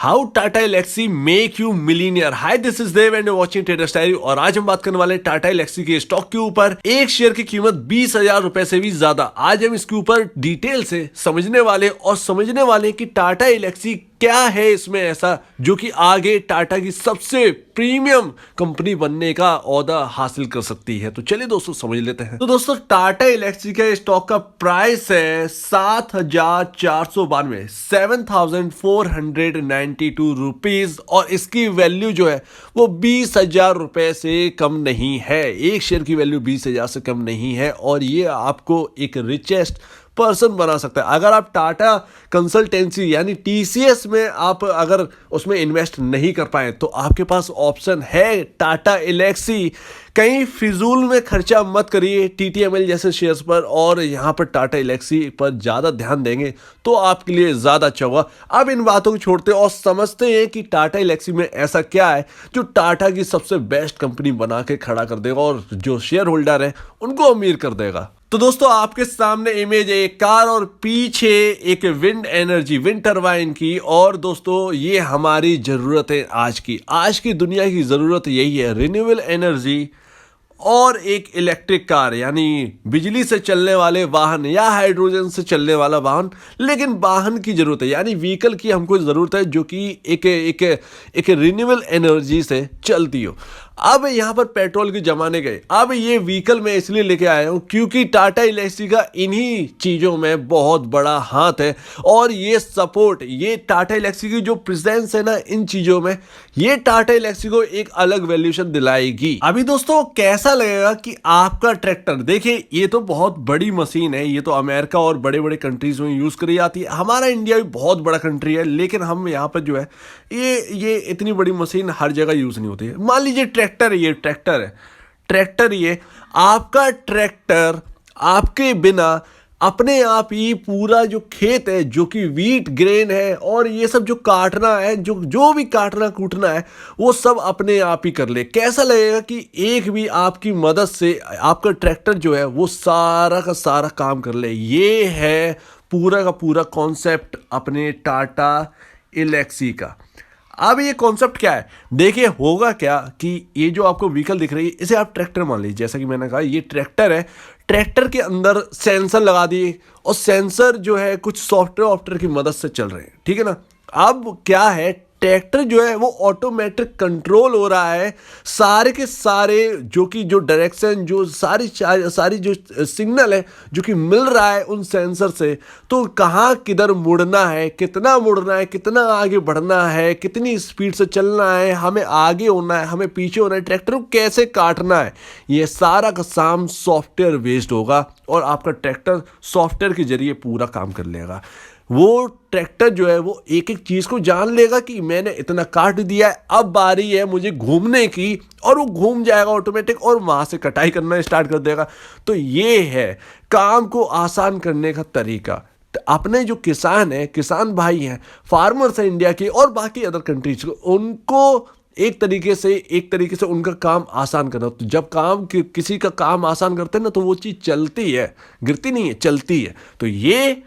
How Tata Elxsi make you millionaire. Hi, this is Dev and watching traders diary. और आज हम बात करने वाले हैं टाटा एलेक्सी के स्टॉक के ऊपर। एक शेयर की कीमत 20,000 रुपए से भी ज्यादा। आज हम इसके ऊपर डिटेल से समझने वाले कि टाटा एलेक्सी क्या है इसमें ऐसा जो कि आगे टाटा की सबसे प्रीमियम कंपनी बनने का ओहदा हासिल कर सकती है। तो चलिए दोस्तों समझ लेते हैं। तो दोस्तों टाटा एलेक्सी का स्टॉक का प्राइस है 7,492 7,492 रुपीज और इसकी वैल्यू जो है वो 20,000 रुपए से कम नहीं है। एक शेयर की वैल्यू 20,000 से कम नहीं है और ये आपको एक रिचेस्ट पर्सन बना सकता है। अगर आप टाटा कंसल्टेंसी यानी टीसीएस में आप अगर उसमें इन्वेस्ट नहीं कर पाए तो आपके पास ऑप्शन है टाटा एलेक्सी। कहीं फिजूल में खर्चा मत करिए टीटीएमएल जैसे शेयर्स पर और यहाँ पर टाटा एलेक्सी पर ज़्यादा ध्यान देंगे तो आपके लिए ज़्यादा अच्छा होगा। अब इन बातों को छोड़ते और समझते हैं कि टाटा एलेक्सी में ऐसा क्या है जो टाटा की सबसे बेस्ट कंपनी बना के खड़ा कर देगा और जो शेयर होल्डर है उनको अमीर कर देगा। तो दोस्तों आपके सामने इमेज है एक कार और पीछे एक विंड टरबाइन की। और दोस्तों ये हमारी जरूरत है आज की दुनिया की जरूरत यही है, रिन्यूएबल एनर्जी और एक इलेक्ट्रिक कार यानी बिजली से चलने वाले वाहन या हाइड्रोजन से चलने वाला वाहन। लेकिन वाहन की जरूरत है यानी व्हीकल की हमको जरूरत है जो कि एक रिन्यूएबल एनर्जी से चलती हो। अब यहाँ पर पेट्रोल के जमाने गए। अब ये व्हीकल मैं इसलिए लेके आया हूँ क्योंकि टाटा एलेक्सी का इन्हीं चीज़ों में बहुत बड़ा हाथ है और ये सपोर्ट, ये टाटा एलेक्सी की जो प्रेजेंस है ना इन चीज़ों में, ये टाटा एलेक्सी को एक अलग वैल्यूएशन दिलाएगी। अभी दोस्तों कैसा लगेगा कि आपका ट्रैक्टर, देखिए ये तो बहुत बड़ी मशीन है, ये तो अमेरिका और बड़े बड़े कंट्रीज में यूज़ करी जाती है। हमारा इंडिया भी बहुत बड़ा कंट्री है लेकिन हम यहाँ पर जो है ये इतनी बड़ी मशीन हर जगह यूज़ नहीं होती है। मान लीजिए ट्रैक्टर ये आपका ट्रैक्टर आपके बिना अपने आप ही पूरा जो खेत है जो कि व्हीट ग्रेन है और ये सब जो काटना है, जो भी काटना कूटना है वो सब अपने आप ही कर ले। कैसा लगेगा कि एक भी आपकी मदद से आपका ट्रैक्टर जो है वो सारा का सारा काम कर ले। ये है पूरा का पूरा कॉन्सेप्ट अपने टाटा एलेक्सी का। अब ये कॉन्सेप्ट क्या है, देखिए होगा क्या कि ये जो आपको व्हीकल दिख रही है इसे आप ट्रैक्टर मान लीजिए। जैसा कि मैंने कहा ये ट्रैक्टर है, ट्रैक्टर के अंदर सेंसर लगा दिए और सेंसर जो है कुछ सॉफ्टवेयर की मदद से चल रहे हैं, ठीक है ना। अब क्या है, ट्रैक्टर जो है वो ऑटोमेटिक कंट्रोल हो रहा है। सारे के सारे जो डायरेक्शन जो सारी जो सिग्नल है जो कि मिल रहा है उन सेंसर से, तो कहाँ किधर मुड़ना है, कितना आगे बढ़ना है, कितनी स्पीड से चलना है, हमें आगे होना है, हमें पीछे होना है, ट्रैक्टर को कैसे काटना है, ये सारा का काम सॉफ्टवेयर बेस्ड होगा और आपका ट्रैक्टर सॉफ्टवेयर के जरिए पूरा काम कर लेगा। वो ट्रैक्टर जो है वो एक एक चीज़ को जान लेगा कि मैंने इतना काट दिया है, अब बारी है मुझे घूमने की, और वो घूम जाएगा ऑटोमेटिक और वहाँ से कटाई करना स्टार्ट कर देगा। तो ये है काम को आसान करने का तरीका। तो अपने जो किसान भाई हैं, फार्मर्स हैं इंडिया के और बाकी अदर कंट्रीज को, उनको एक तरीके से उनका काम आसान करना। तो जब किसी का काम आसान करते हैं ना तो वो चीज़ चलती है, गिरती नहीं है, चलती है। तो ये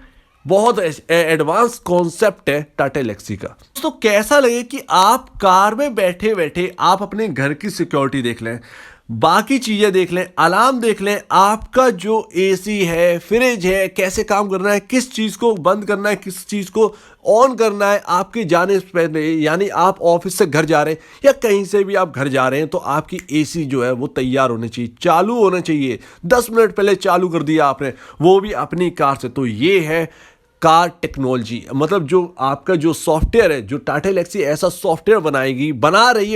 बहुत एडवांस कॉन्सेप्ट है टाटा एलेक्सी का। तो कैसा लगे कि आप कार में बैठे बैठे आप अपने घर की सिक्योरिटी देख लें, बाकी चीज़ें देख लें, अलार्म देख लें, आपका जो एसी है, फ्रिज है, कैसे काम करना है, किस चीज़ को बंद करना है, किस चीज़ को ऑन करना है आपके जाने से पहले। यानी आप ऑफिस से घर जा रहे हैं या कहीं से भी आप घर जा रहे हैं तो आपकी एसी जो है वो तैयार होनी चाहिए, चालू होना चाहिए। 10 मिनट पहले चालू कर दिया आपने, वो भी अपनी कार से। तो ये है कार टेक्नोलॉजी, मतलब जो आपका जो सॉफ्टवेयर है, जो टाटा एलेक्सी ऐसा सॉफ्टवेयर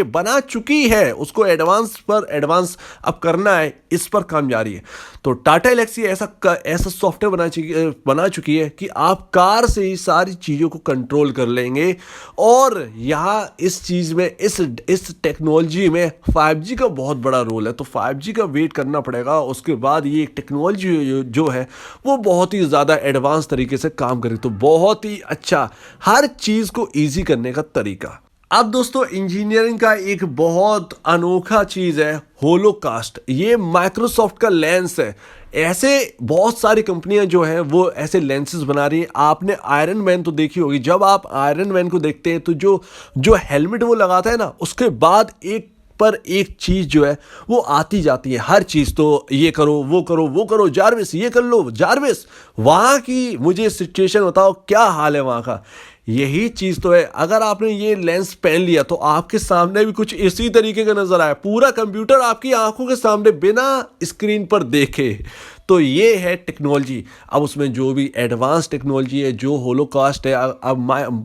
बना चुकी है, उसको एडवांस अब करना है, इस पर काम जारी है। तो टाटा एलेक्सी ऐसा सॉफ्टवेयर बना चुकी है कि आप कार से ही सारी चीज़ों को कंट्रोल कर लेंगे। और यहाँ इस चीज़ में, इस टेक्नोलॉजी में 5G का बहुत बड़ा रोल है। तो 5G का वेट करना पड़ेगा, उसके बाद ये टेक्नोलॉजी जो है वो बहुत ही ज़्यादा एडवांस तरीके से काम करे। तो बहुत ही अच्छा हर चीज़ को ईजी करने का तरीका। अब दोस्तों इंजीनियरिंग का एक बहुत अनोखा चीज है होलोकास्ट। ये माइक्रोसॉफ्ट का लेंस है। ऐसे बहुत सारी कंपनियां जो हैं वो ऐसे लेंसेज बना रही हैं। आपने आयरन मैन तो देखी होगी। जब आप आयरन मैन को देखते हैं तो जो जो हेलमेट वो लगाता है ना, उसके बाद एक पर एक चीज जो है वो आती जाती है। हर चीज तो ये करो वो करो वो करो, जारविस ये कर लो, जारविस वहां की मुझे सिचुएशन बताओ, क्या हाल है वहां का। यही चीज तो है। अगर आपने ये लेंस पहन लिया तो आपके सामने भी कुछ इसी तरीके का नजर आया। पूरा कंप्यूटर आपकी आंखों के सामने बिना स्क्रीन पर देखे। तो ये है टेक्नोलॉजी। अब उसमें जो भी एडवांस टेक्नोलॉजी है, जो होलोकास्ट है, अब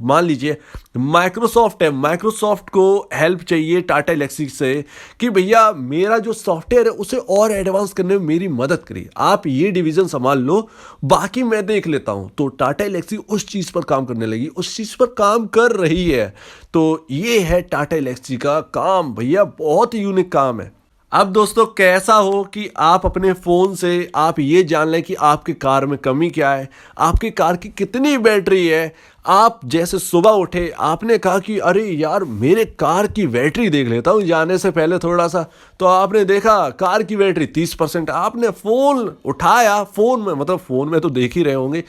मान लीजिए माइक्रोसॉफ्ट है, माइक्रोसॉफ्ट को हेल्प चाहिए टाटा एलेक्सी से कि भैया मेरा जो सॉफ्टवेयर है उसे और एडवांस करने में मेरी मदद करिए, आप ये डिवीजन संभाल लो, बाकी मैं देख लेता हूं। तो टाटा एलेक्सी उस चीज पर काम करने लगी, उस चीज पर काम कर रही है। तो ये है टाटा एलेक्सी का काम। भैया बहुत यूनिक काम है। अब दोस्तों कैसा हो कि आप अपने फ़ोन से आप ये जान लें कि आपकी कार में कमी क्या है, आपकी कार की कितनी बैटरी है। आप जैसे सुबह उठे, आपने कहा कि अरे यार मेरे कार की बैटरी देख लेता हूँ जाने से पहले थोड़ा सा, तो आपने देखा कार की बैटरी 30%। आपने फ़ोन उठाया, फ़ोन में मतलब फ़ोन में तो देख ही रहे होंगे,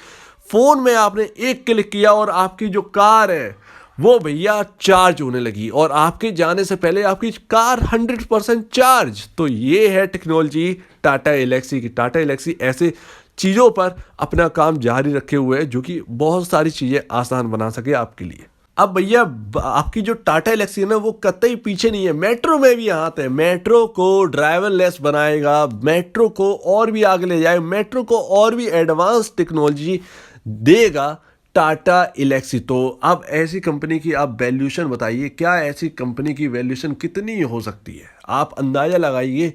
फ़ोन में आपने एक क्लिक किया और आपकी जो कार है वो भैया चार्ज होने लगी, और आपके जाने से पहले आपकी कार 100% चार्ज। तो ये है टेक्नोलॉजी टाटा एलेक्सी की। टाटा एलेक्सी ऐसे चीज़ों पर अपना काम जारी रखे हुए है जो कि बहुत सारी चीज़ें आसान बना सके आपके लिए। अब भैया आपकी जो टाटा एलेक्सी है ना, वो कतई पीछे नहीं है। मेट्रो में भी हाथ है। मेट्रो को ड्राइवरलेस बनाएगा, मेट्रो को और भी आगे ले जाए, मेट्रो को और भी एडवांस टेक्नोलॉजी देगा टाटा एलेक्सी। तो अब ऐसी कंपनी की आप वैल्यूएशन बताइए, क्या ऐसी कंपनी की वैल्यूएशन कितनी हो सकती है, आप अंदाजा लगाइए।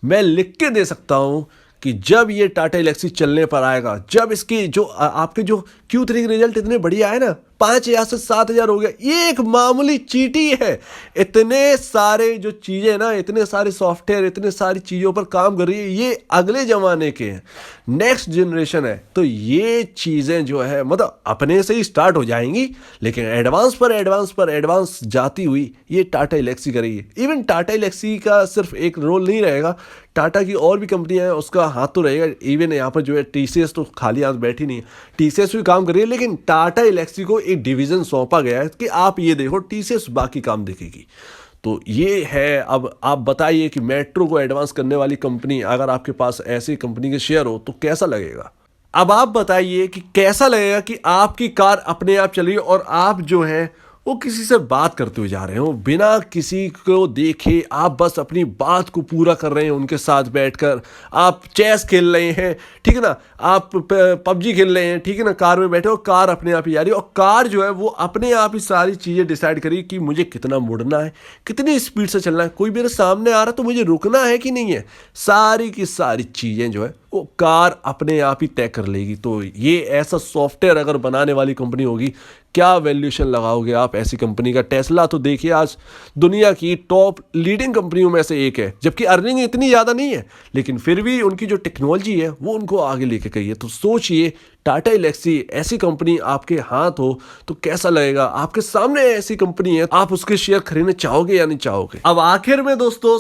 मैं लिख के दे सकता हूं कि जब ये टाटा एलेक्सी चलने पर आएगा, जब इसकी जो आपके जो Q3 के रिजल्ट इतने बढ़िया है ना, 5,000 से 7,000 हो गया, ये एक मामूली चीटी है। इतने सारे जो चीज़ें ना, इतने सारे सॉफ्टवेयर, इतने सारी चीज़ों पर काम कर रही है, ये अगले ज़माने के हैं, नेक्स्ट जनरेशन है। तो ये चीज़ें जो है मतलब अपने से ही स्टार्ट हो जाएंगी, लेकिन एडवांस पर एडवांस पर एडवांस जाती हुई ये टाटा एलेक्सी करेगी। इवन टाटा एलेक्सी का सिर्फ एक रोल नहीं रहेगा, टाटा की और भी कंपनियां हैं उसका हाथ तो रहेगा। इवन यहाँ पर जो है TCS तो खाली हाथ बैठी नहीं है, TCS भी काम कर रही है, लेकिन टाटा एलेक्सी को एक डिवीज़न सौंपा गया है कि आप ये देखो, TCS बाकी काम देखेगी। तो ये है। अब आप बताइए कि मेट्रो को एडवांस करने वाली कंपनी, अगर आपके पास ऐसी कंपनी के शेयर हो तो कैसा लगेगा। अब आप बताइए कि कैसा लगेगा कि आपकी कार अपने आप चल रही है और आप जो है वो किसी से बात करते हुए जा रहे हो, बिना किसी को देखे आप बस अपनी बात को पूरा कर रहे हैं उनके साथ बैठकर। आप चेस खेल रहे हैं, ठीक है ना, आप PUBG खेल रहे हैं, ठीक है ना, कार में बैठे हो, कार अपने आप ही जा रही है, और कार जो है वो अपने आप ही सारी चीज़ें डिसाइड करी कि मुझे कितना मुड़ना है, कितनी स्पीड से चलना है, कोई मेरे सामने आ रहा तो मुझे रुकना है कि नहीं है। सारी की सारी चीज़ें जो है वो कार अपने आप ही तय कर लेगी। तो ये ऐसा सॉफ्टवेयर अगर बनाने वाली कंपनी होगी, क्या वैल्यूएशन लगाओगे आप ऐसी कंपनी का। टेस्ला तो देखिए आज दुनिया की टॉप लीडिंग कंपनियों में से एक है, जबकि अर्निंग इतनी ज़्यादा नहीं है, लेकिन फिर भी उनकी जो टेक्नोलॉजी है वो उनको आगे लेके गई है। तो सोचिए टाटा एलेक्सी ऐसी कंपनी आपके हाथ हो तो कैसा लगेगा। आपके सामने ऐसी कंपनी है, आप उसके शेयर खरीदने चाहोगे या नहीं चाहोगे। अब आखिर में दोस्तों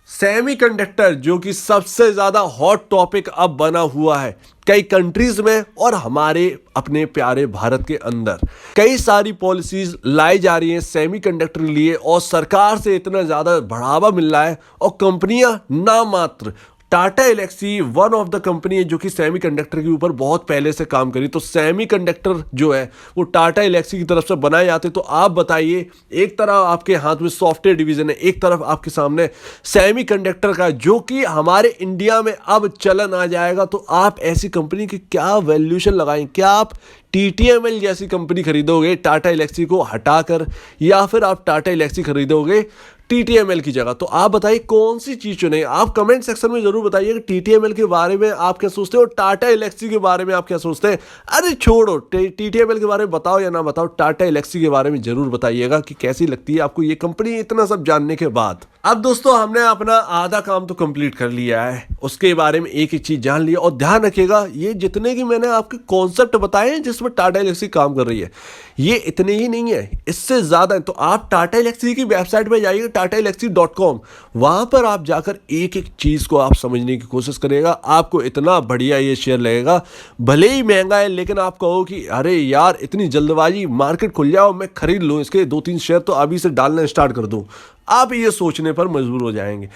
सेमीकंडक्टर जो कि सबसे ज्यादा हॉट टॉपिक अब बना हुआ है कई कंट्रीज में और हमारे अपने प्यारे भारत के अंदर। कई सारी पॉलिसीज लाई जा रही हैं सेमीकंडक्टर के लिए, और सरकार से इतना ज्यादा बढ़ावा मिल रहा है, और कंपनियां ना मात्र Tata Elxsi one of the company है जो कि सेमीकंडक्टर के ऊपर बहुत पहले से काम करी। तो सेमीकंडक्टर जो है वो टाटा एलेक्सी की तरफ से बनाए जाते। तो आप बताइए, एक तरफ आपके हाथ में सॉफ्टवेयर डिवीजन है, एक तरफ आपके सामने सेमीकंडक्टर का जो कि हमारे इंडिया में अब चलन आ जाएगा। तो आप ऐसी कंपनी की क्या वैल्यूएशन लगाएं। क्या आप TTML जैसी कंपनी खरीदोगे टाटा एलेक्सी को हटाकर, या फिर आप टाटा एलेक्सी खरीदोगे TTML की जगह। तो आप बताइए कौन सी चीज चुने। आप कमेंट सेक्शन में जरूर बताइए कि TTML के बारे में आप क्या सोचते हो, टाटा एलेक्सी के बारे में आप क्या सोचते हैं। अरे छोड़ो, TTML के बारे में बताओ या ना बताओ, टाटा एलेक्सी के बारे में जरूर बताइएगा कि कैसी लगती है आपको ये कंपनी इतना सब जानने के बाद। अब दोस्तों हमने अपना आधा काम तो कंप्लीट कर लिया है, उसके बारे में एक एक चीज जान लिया। और ध्यान रखिएगा, ये जितने की मैंने आपके कॉन्सेप्ट बताए हैं जिसमें टाटा एलेक्सी काम कर रही है, ये इतने ही नहीं है, इससे ज्यादा है। तो आप टाटा एलेक्सी की वेबसाइट पे जाइए, tataelxsi.com, वहां पर आप जाकर एक एक चीज को आप समझने की कोशिश करिएगा। आपको इतना बढ़िया ये शेयर लगेगा, भले ही महंगा है, लेकिन आप कहो कि अरे यार इतनी जल्दबाजी, मार्केट खुल जाओ मैं खरीद लूँ इसके 2-3 शेयर तो अभी से डालना स्टार्ट कर दूं, आप ये सोचने पर मजबूर हो जाएंगे।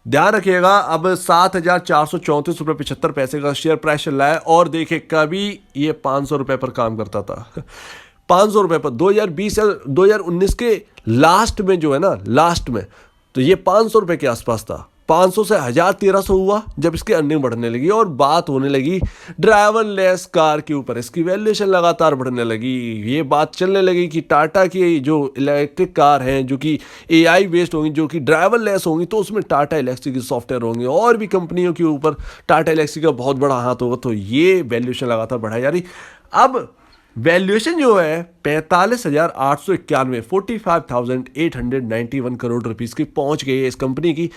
ध्यान रखिएगा, अब 7,434.75 का शेयर प्राइस चल रहा है। और देखिए कभी ये 500 रुपये पर काम करता था 500 रुपये पर 2020 या 2019 के लास्ट में जो है ना, लास्ट में तो ये 500 रुपये के आसपास था। 500 से 1,1300 हुआ जब इसकी अर्निंग बढ़ने लगी और बात होने लगी ड्राइवरलेस कार के ऊपर, इसकी वैल्यूएशन लगातार बढ़ने लगी। ये बात चलने लगी कि टाटा की जो इलेक्ट्रिक कार हैं जो कि एआई बेस्ड होंगी, जो कि ड्राइवरलेस होंगी, तो उसमें टाटा एलेक्सी की सॉफ्टवेयर होंगे और भी कंपनियों के ऊपर टाटा एलेक्सी का बहुत बड़ा हाथ होगा। तो ये वैल्यूएशन लगातार बढ़ाई जा रही। अब वैल्यूएशन जो है 45,891 45,891 करोड़ रुपीस की पहुंच गई है इस कंपनी की,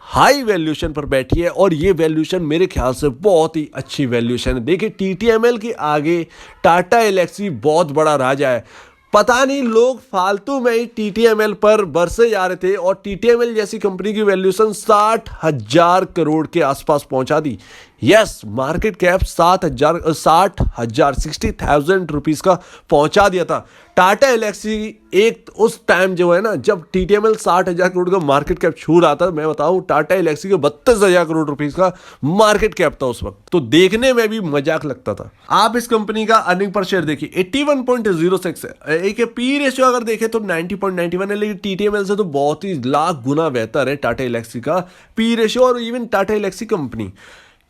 हाई वैल्यूएशन पर बैठी है। और ये वैल्यूएशन मेरे ख्याल से बहुत ही अच्छी वैल्यूएशन है। देखिए टीटीएमएल के आगे टाटा एलेक्सी बहुत बड़ा राजा है। पता नहीं लोग फालतू में ही टीटीएमएल पर बरसे जा रहे थे और टीटीएमएल जैसी कंपनी की वैल्यूएशन 60,000 करोड़ के आसपास पहुंचा दी। यस, मार्केट कैप 60,000 रुपीस का पहुंचा दिया था। टाटा एलेक्सी एक उस टाइम जो है ना, जब टीटीएमएल 60,000 करोड़ का मार्केट कैप छू रहा था, मैं बताऊं टाटा एलेक्सी के 32,000 करोड़ रुपीस का मार्केट कैप था उस वक्त, तो देखने में भी मजाक लगता था। आप इस कंपनी का अर्निंग पर शेयर देखिए 81.06 है। एक पी रेशियो अगर देखें तो 90.91 है, लेकिन टीटीएमएल से तो बहुत ही लाख गुना बेहतर है टाटा एलेक्सी का पी रेशियो और इवन टाटा एलेक्सी कंपनी।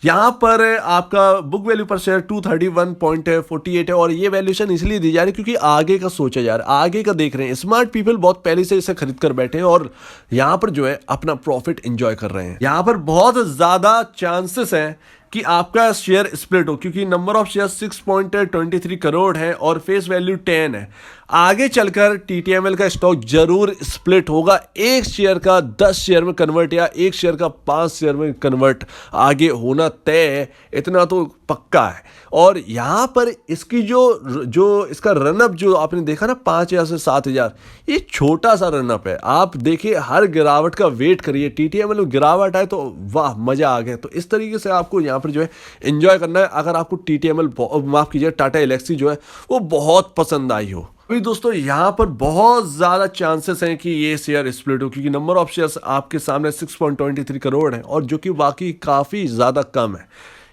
यहाँ पर आपका बुक वैल्यू पर शेयर 231.48 है और ये वैल्यूएशन इसलिए दी जा रही है क्योंकि आगे का सोचा जा रहा है, आगे का देख रहे हैं। स्मार्ट पीपल बहुत पहले से इसे खरीद कर बैठे हैं और यहाँ पर जो है अपना प्रॉफिट एंजॉय कर रहे हैं। यहाँ पर बहुत ज्यादा चांसेस हैं कि आपका शेयर स्प्लिट हो, क्योंकि नंबर ऑफ शेयर 6.23 करोड़ है और फेस वैल्यू 10 है। आगे चलकर टीटीएमएल का स्टॉक जरूर स्प्लिट होगा, एक शेयर का 10 शेयर में कन्वर्ट या एक शेयर का 5 शेयर में कन्वर्ट आगे होना तय है, इतना तो पक्का है। और यहाँ पर इसकी जो इसका रनअप जो आपने देखा ना 5,000 से 7,000, ये छोटा सा रनअप है। आप देखिए हर गिरावट का वेट करिए, टीटीएमएल में गिरावट आए तो वाह मजा आ गया। तो इस तरीके से आपको यहाँ पर जो है एंजॉय करना है अगर आपको टीटीएमएल माफ कीजिए टाटा एलेक्सी जो है वो बहुत पसंद आई हो। अभी दोस्तों यहाँ पर बहुत ज्यादा चांसेस हैं कि ये शेयर स्प्लिट हो, क्योंकि नंबर ऑफ शेयर्स आपके सामने 6.23 करोड़ है और जो कि बाकी काफी ज्यादा कम है।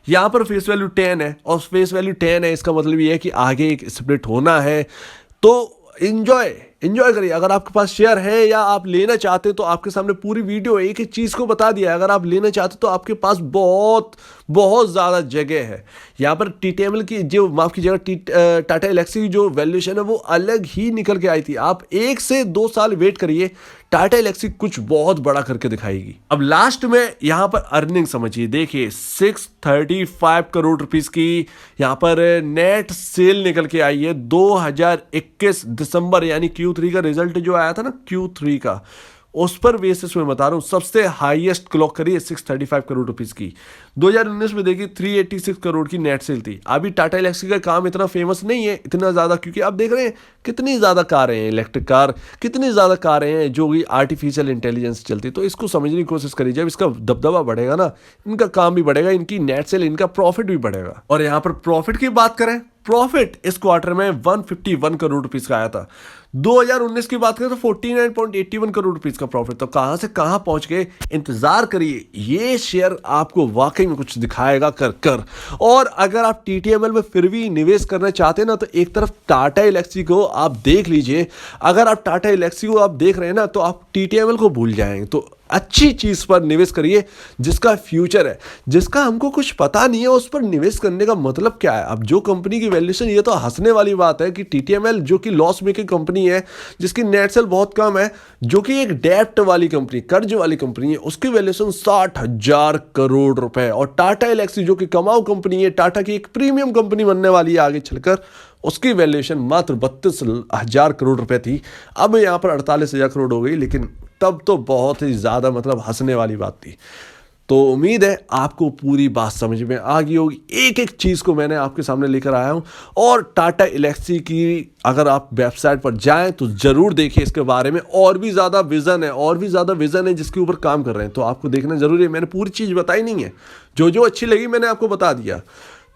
यहाँ पर फेस वैल्यू 10 है और फेस वैल्यू 10 है, इसका मतलब ये है कि आगे एक स्प्लिट होना है। तो एंजॉय करिए। अगर आपके पास शेयर है या आप लेना चाहते हैं तो आपके सामने पूरी वीडियो एक एक चीज़ को बता दिया है। अगर आप लेना चाहते तो आपके पास बहुत ज़्यादा जगह है। यहाँ पर टीटीएमएल की जो माफ़ कीजिएगा टाटा एलेक्सी की जो वैल्यूएशन है वो अलग ही निकल के आई थी। आप 1 से 2 साल वेट करिए, टाटा एलेक्सी कुछ बहुत बड़ा करके दिखाएगी। अब लास्ट में यहाँ पर अर्निंग समझिए, देखिए 635 करोड़ रुपीस की यहाँ पर नेट सेल निकल के आई है 2021 दिसंबर, यानी Q3 का रिजल्ट जो आया था ना Q3 का, उस पर बेसिस में बता रहा हूँ सबसे हाईएस्ट क्लॉक करी है 635 करोड़ रुपीस की। 2019 में देखिए 386 करोड़ की नेट सेल थी। अभी टाटा एलेक्सी का काम इतना फेमस नहीं है इतना ज़्यादा, क्योंकि आप देख रहे हैं कितनी ज़्यादा कारें हैं इलेक्ट्रिक कार, कितनी ज़्यादा कारें हैं जो कि आर्टिफिशियल इंटेलिजेंस चलती। तो इसको समझने की कोशिश करिए, जब इसका दबदबा बढ़ेगा ना, इनका काम भी बढ़ेगा, इनकी नेट सेल, इनका प्रॉफिट भी बढ़ेगा। और यहाँ पर प्रॉफिट की बात करें, प्रॉफिट इस क्वार्टर में 151 करोड़ रुपीस का आया था। 2019 की बात करें तो 49.81 करोड़ रुपीस का प्रॉफिट। तो कहां से कहां पहुंच गए, इंतजार करिए, ये शेयर आपको वाकई में कुछ दिखाएगा कर। और अगर आप टीटीएमएल में फिर भी निवेश करना चाहते हैं ना, तो एक तरफ टाटा एलेक्सी को आप देख लीजिए। अगर आप टाटा एलेक्सी को आप देख रहे हैं ना, तो आप टीटीएमएल को भूल जाएंगे। तो अच्छी चीज पर निवेश करिए जिसका फ्यूचर है, जिसका हमको कुछ पता नहीं है, उस पर निवेश करने का मतलब क्या है। अब जो कंपनी की वैल्यूएशन, ये तो हंसने वाली बात है कि टीटीएमएल जो कि लॉस मेकिंग कंपनी है, जिसकी नेट सेल बहुत कम है, जो कि एक डेप्ट वाली कंपनी, कर्ज वाली कंपनी है, उसकी वैल्यूएशन 60,000 करोड़ रुपए। और टाटा एलेक्सी जो कि कमाऊ कंपनी है, टाटा की एक प्रीमियम कंपनी बनने वाली है आगे चलकर, उसकी वैल्यूएशन मात्र 32,000 करोड़ रुपए थी। अब यहाँ पर 48,000 करोड़ हो गई, लेकिन तब तो बहुत ही ज़्यादा मतलब हंसने वाली बात थी। तो उम्मीद है आपको पूरी बात समझ में आ गई होगी। एक एक चीज़ को मैंने आपके सामने लेकर आया हूँ। और टाटा एल्क्सी की अगर आप वेबसाइट पर जाएं तो ज़रूर देखिए इसके बारे में, और भी ज़्यादा विज़न है जिसके ऊपर काम कर रहे हैं, तो आपको देखना ज़रूरी है। मैंने पूरी चीज़ बताई नहीं है, जो जो अच्छी लगी मैंने आपको बता दिया।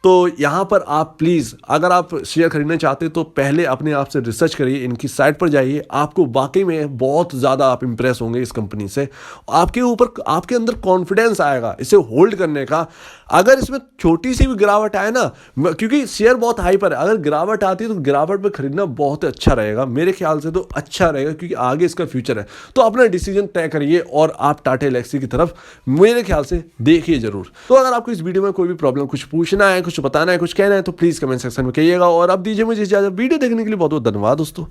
तो यहाँ पर आप प्लीज़ अगर आप शेयर खरीदना चाहते तो पहले अपने आप से रिसर्च करिए, इनकी साइट पर जाइए, आपको वाकई में बहुत ज़्यादा आप इंप्रेस होंगे इस कंपनी से। आपके ऊपर आपके अंदर कॉन्फिडेंस आएगा इसे होल्ड करने का। अगर इसमें छोटी सी भी गिरावट आए ना, क्योंकि शेयर बहुत हाई पर है, अगर गिरावट आती है तो गिरावट पर खरीदना बहुत अच्छा रहेगा, मेरे ख्याल से तो अच्छा रहेगा, क्योंकि आगे इसका फ्यूचर है। तो अपना डिसीजन तय करिए और आप टाटा एल्क्सी की तरफ मेरे ख्याल से देखिए ज़रूर। तो अगर आपको इस वीडियो में कोई भी प्रॉब्लम, कुछ पूछना है, कुछ बताना है, कुछ कहना है, तो प्लीज़ कमेंट सेक्शन में कहिएगा। और अब दीजिए मुझे इजाज़त। वीडियो देखने के लिए बहुत बहुत धन्यवाद दोस्तों।